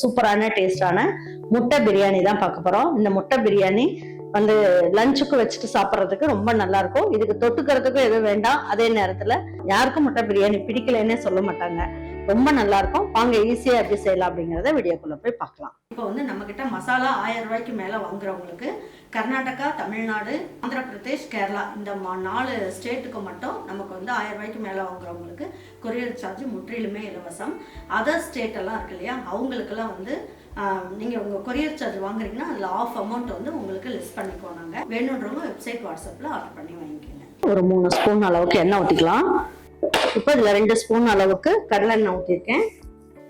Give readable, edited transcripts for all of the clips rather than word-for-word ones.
சூப்பரான டேஸ்டான முட்டை பிரியாணி தான் பார்க்க போறோம். இந்த முட்டை பிரியாணி வந்து லஞ்சுக்கு வச்சுட்டு சாப்பிட்றதுக்கு ரொம்ப நல்லா இருக்கும். இதுக்கு தொட்டுக்கிறதுக்கும் எதுவும் வேண்டாம். அதே நேரத்துல யாருக்கும் முட்டை பிரியாணி பிடிக்கலன்னே சொல்ல மாட்டாங்க. ரொம்ப நல்லா இருக்கும். வாங்க ஈஸியா எப்படி செய்யலாம் அப்படிங்கறத வீடியோக்குள்ள போய் பார்க்கலாம். இப்போ வந்து நம்ம கிட்ட மசாலா 1000 ரூபாய்க்கு மேல வாங்குறவங்களுக்கு கர்நாடகா, தமிழ்நாடு, ஆந்திர பிரதேஷ், கேரளா இந்த 4 ஸ்டேட்டுக்கு மட்டும் நமக்கு வந்து 1000 ரூபாய்க்கு மேல வாங்குறவங்களுக்கு கொரியர் சார்ஜ் முற்றிலுமே இலவசம். அதர் ஸ்டேட் எல்லாம் இருக்கு இல்லையா, அவங்களுக்கெல்லாம் வந்து நீங்கள் உங்கள் கொரியர் சார்ஜ் வாங்குறீங்கன்னா அதில் ஆஃப் அமௌண்ட் வந்து உங்களுக்கு லிஸ்ட் பண்ணிக்குவோம். நாங்கள் வேணுன்றவங்க வெப்சைட் வாட்ஸ்அப்பில் ஆர்டர் பண்ணி வாங்கிக்கோங்க. ஒரு 3 ஸ்பூன் அளவுக்கு எண்ணெய் ஊற்றிக்கலாம். இப்போ இதில் 2 ஸ்பூன் அளவுக்கு கடலை எண்ணெய் ஊற்றிருக்கேன்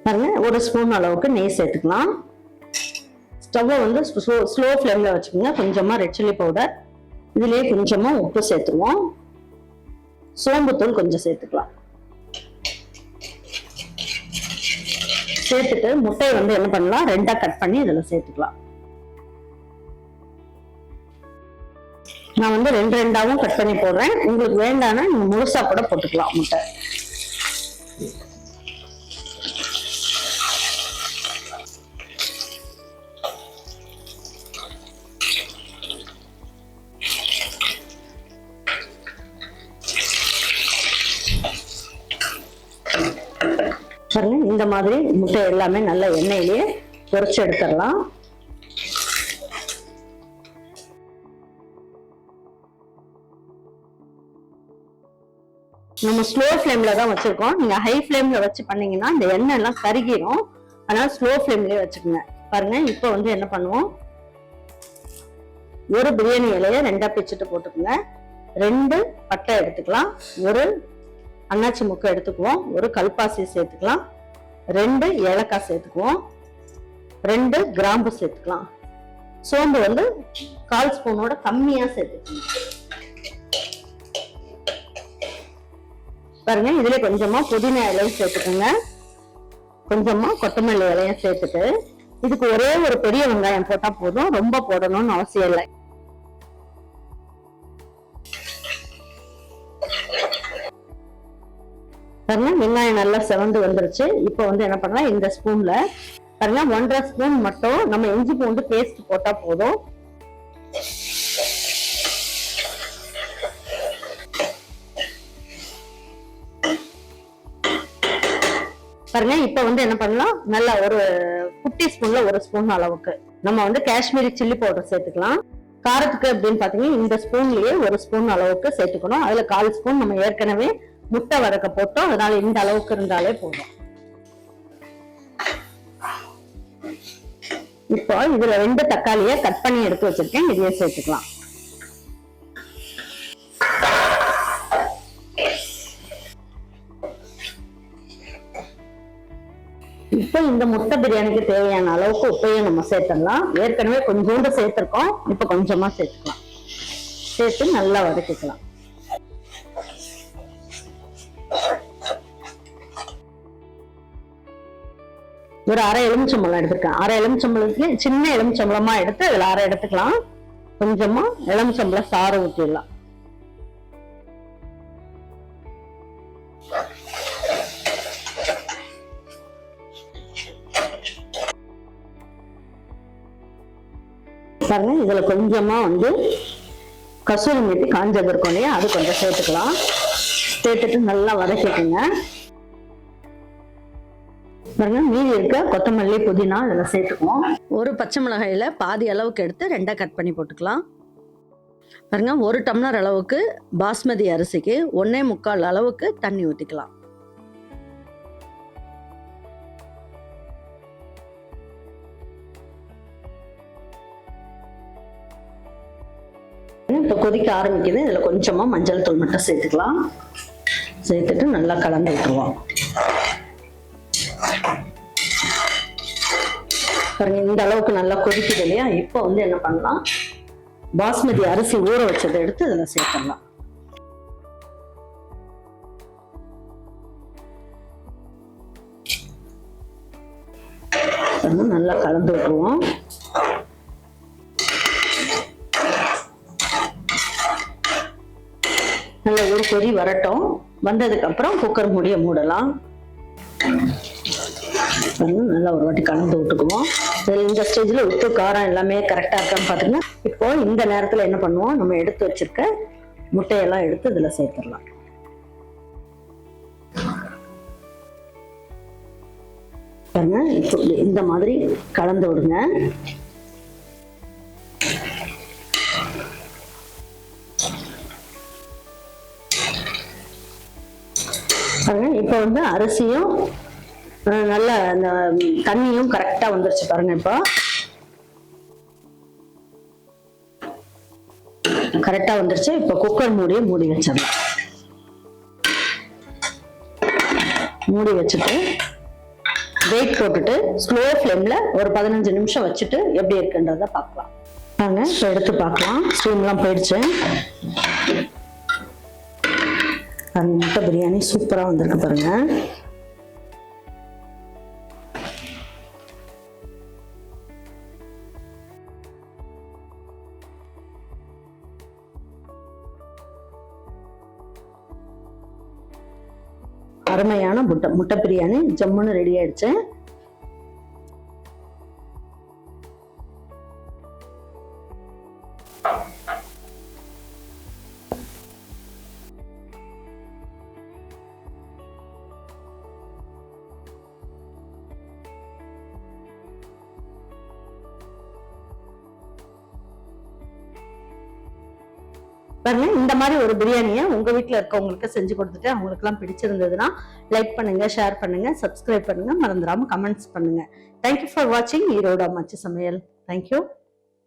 பாருங்க. 1 ஸ்பூன் அளவுக்கு நெய் சேர்த்துக்கலாம். ஸ்டவ்வை வந்து ஸ்லோ ஃப்ளேமில் வச்சுக்கோங்க. கொஞ்சமாக ரெட் சில்லி பவுடர், இதுலேயே கொஞ்சமாக உப்பு சேர்த்துருவோம். சோம்புத்தூள் கொஞ்சம் சேர்த்துக்கலாம். சேர்த்துட்டு முட்டையை வந்து என்ன பண்ணலாம், 2ஆ கட் பண்ணி இதில் சேர்த்துக்கலாம். நான் வந்து 2ஆவும் கட் பண்ணி போடுறேன். உங்களுக்கு வேண்டாம்னா நீங்க முழுசா கூட போட்டுக்கலாம் முட்டை. பாருங்க, இந்த மாதிரி முட்டை எல்லாமே நல்ல எண்ணெயிலேயே பொரிச்சு எடுத்துடலாம். நம்ம ஸ்லோ ஃப்ளேம்ல தான் வச்சிருக்கோம். நீங்க ஹை ஃப்ளேம்ல வச்சு பண்ணீங்கன்னா இந்த எண்ணெய் எல்லாம் கருகிரும். அதனால ஸ்லோ ஃப்ளேம்லயே வச்சுக்கோங்க. பாருங்க, இப்போ வந்து என்ன பண்ணுவோம், ஒரு பிரியாணி இலைய 2ஆ பிச்சுட்டு போட்டுக்கோங்க. 2 பட்டை எடுத்துக்கலாம், 1 அன்னாச்சி முக்கை எடுத்துக்குவோம், 1 கல்பாசி சேர்த்துக்கலாம், 2 ஏலக்காய் சேர்த்துக்குவோம், 2 கிராம்பு சேர்த்துக்கலாம். சோம்பு வந்து 1/4 ஸ்பூனோட கம்மியா சேர்த்துக்கணும். பாருங்க, இதுல கொஞ்சமா புதினா இலையும் சேர்த்துக்கோங்க, கொஞ்சமா கொத்தமல்லி இலையும் சேர்த்துட்டு இதுக்கு ஒரே ஒரு பெரிய வெங்காயம் போட்டா போதும், ரொம்ப போடணும்னு அவசியம் இல்லை. பாருங்க, வெங்காயம் நல்லா செவந்து வந்துருச்சு. இப்போ வந்து என்ன பண்ணலாம், இந்த ஸ்பூன்ல பாருங்க 1.5 ஸ்பூன் மட்டும் நம்ம இஞ்சி பூண்டு பேஸ்ட் போட்டா போதும். பாருங்க, இப்ப வந்து என்ன பண்ணலாம், நல்லா ஒரு குட்டி ஸ்பூன்ல 1 ஸ்பூன் அளவுக்கு நம்ம வந்து காஷ்மீரி சில்லி பவுடர் சேர்த்துக்கலாம். காரத்துக்கு அப்படின்னு பாத்தீங்கன்னா இந்த ஸ்பூன்லயே 1 ஸ்பூன் அளவுக்கு சேர்த்துக்கணும். அதுல 1/4 ஸ்பூன் நம்ம ஏற்கனவே முட்டை வதக்க போட்டோம், அதனால இந்த அளவுக்கு இருந்தாலே போதும். இப்போ இதுல 2 தக்காளியை கட் பண்ணி எடுத்து வச்சிருக்கேன், இதையே சேர்த்துக்கலாம். இப்போ இந்த முட்டை பிரியாணிக்கு தேவையான அளவுக்கு உப்பையும் நம்ம சேர்த்துடலாம். ஏற்கனவே கொஞ்சோண்டு சேர்த்திருக்கோம், இப்ப கொஞ்சமா சேர்த்துக்கலாம். சேர்த்து நல்லா வதக்கிக்கலாம். ஒரு 1/2 எலுமிச்சம்பழம் எடுத்துருக்கேன். 1/2 எலுமிச்சம்பழத்துக்கு சின்ன எலுமிச்சம்பழமா எடுத்து அதுல 1/2 எடுத்துக்கலாம். கொஞ்சமா எலுமிச்சம்பழம் சாறு ஊற்றிடலாம். பாருங்க, இதுல கொஞ்சமா வந்து கசூரி மேத்தி காஞ்ச இருக்கும் இல்லையா, அது கொஞ்சம் சேர்த்துக்கலாம். சேர்த்துட்டு நல்லா வதக்கிக்கோங்க. பாருங்க, மீதி இருக்க கொத்தமல்லி புதினா இதெல்லாம் சேர்த்துக்குவோம். ஒரு பச்சை மிளகாயில பாதி அளவுக்கு எடுத்து 2ஆ கட் பண்ணி போட்டுக்கலாம். பாருங்க, 1 டம்ளர் அளவுக்கு பாஸ்மதி அரிசிக்கு 1.25 அளவுக்கு தண்ணி ஊற்றிக்கலாம். இப்போ கொதிக்க ஆரம்பிக்குது. இதுல கொஞ்சமா மஞ்சள் தூள் மட்டும் சேர்த்துக்கலாம். சேர்த்துட்டு நல்லா கலந்து விட்டுருவோம். பாருங்க, இந்த அளவுக்கு நல்லா கொதிக்குது இல்லையா. இப்போ வந்து என்ன பண்ணலாம், பாஸ்மதி அரிசி ஊற வச்சதை எடுத்து இதுல சேர்த்துடலாம். நல்லா கலந்து விட்டுருவோம். நல்லா ஒரு கொதி வரட்டும். வந்ததுக்கு அப்புறம் குக்கர் மூடிய மூடலாம். நல்லா ஒரு வாட்டி கலந்து விட்டுக்குவோம். இந்த ஸ்டேஜ்ல உப்பு காரம் எல்லாமே கரெக்டா இருக்கான்னு பாத்தீங்கன்னா, இப்போ இந்த நேரத்துல என்ன பண்ணுவோம், நம்ம எடுத்து வச்சிருக்க முட்டையெல்லாம் எடுத்து இதுல சேர்த்துடலாம். பாருங்க, இப்போ இந்த மாதிரி கலந்து விடுங்க. பாருங்க, இப்ப வந்து அரிசியும் நல்ல அந்த தண்ணியும் கரெக்டா வந்துருச்சு பாருங்க. இப்போ கரெக்டா வந்துருச்சு. இப்ப குக்கர் மூடி வச்சிடலாம். மூடி வச்சுட்டு வெயிட் போட்டுட்டு ஸ்லோ ஃப்ளேம்ல ஒரு 15 நிமிஷம் வச்சுட்டு எப்படி இருக்குன்றத பார்க்கலாம். வாங்க இப்போ எடுத்து பார்க்கலாம். ஸ்டீம்லாம் போயிடுச்சு. முட்டை பிரியாணி சூப்பரா வந்திருக்கு பாருங்க. அருமையான முட்டை பிரியாணி ஜம்முன்னு ரெடி ஆயிடுச்சு. பாருங்க, இந்த மாதிரி ஒரு பிரியாணியை உங்க வீட்டுல இருக்கவங்களுக்கு செஞ்சு கொடுத்துட்டு அவங்களுக்கு எல்லாம் பிடிச்சிருந்ததுன்னா லைக் பண்ணுங்க, ஷேர் பண்ணுங்க, சப்ஸ்கிரைப் பண்ணுங்க, மறந்துடாம கமெண்ட்ஸ் பண்ணுங்க. தேங்க்யூ ஃபார் வாட்சிங் ஈரோடு அம்மாச்சி சமையல். தேங்க்யூ.